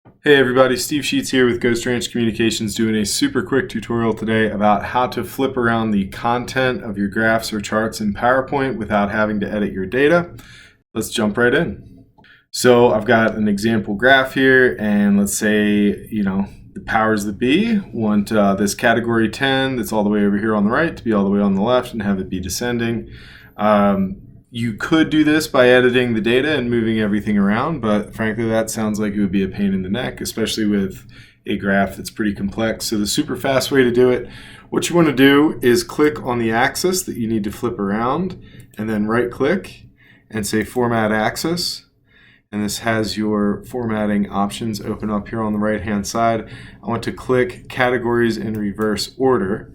Hey everybody, Steve Sheets here with Ghost Ranch Communications doing a super quick tutorial today about how to flip around the content of your graphs or charts in PowerPoint without having to edit your data. Let's jump right in. So I've got an example graph here, and let's say, the powers that be want this category 10 that's all the way over here on the right to be all the way on the left and have it be descending. You could do this by editing the data and moving everything around, but frankly, that sounds like it would be a pain in the neck, especially with a graph that's pretty complex. So the super fast way to do it, what you want to do is click on the axis that you need to flip around, and then right click and say Format Axis. And this has your formatting options open up here on the right hand side. I want to click Categories in Reverse Order,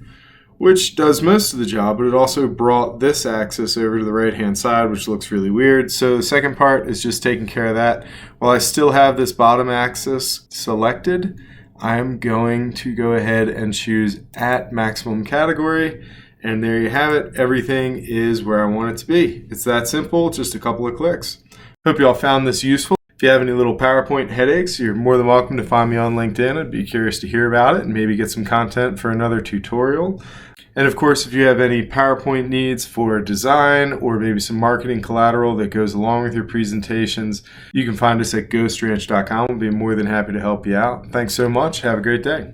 which does most of the job, but it also brought this axis over to the right-hand side, which looks really weird. So the second part is just taking care of that. While I still have this bottom axis selected, I'm going to go ahead and choose at maximum category, and there you have it. Everything is where I want it to be. It's that simple, just a couple of clicks. Hope you all found this useful. If you have any little PowerPoint headaches, you're more than welcome to find me on LinkedIn. I'd be curious to hear about it and maybe get some content for another tutorial. And of course, if you have any PowerPoint needs for design or maybe some marketing collateral that goes along with your presentations, you can find us at ghostranch.com. We'll be more than happy to help you out. Thanks so much. Have a great day.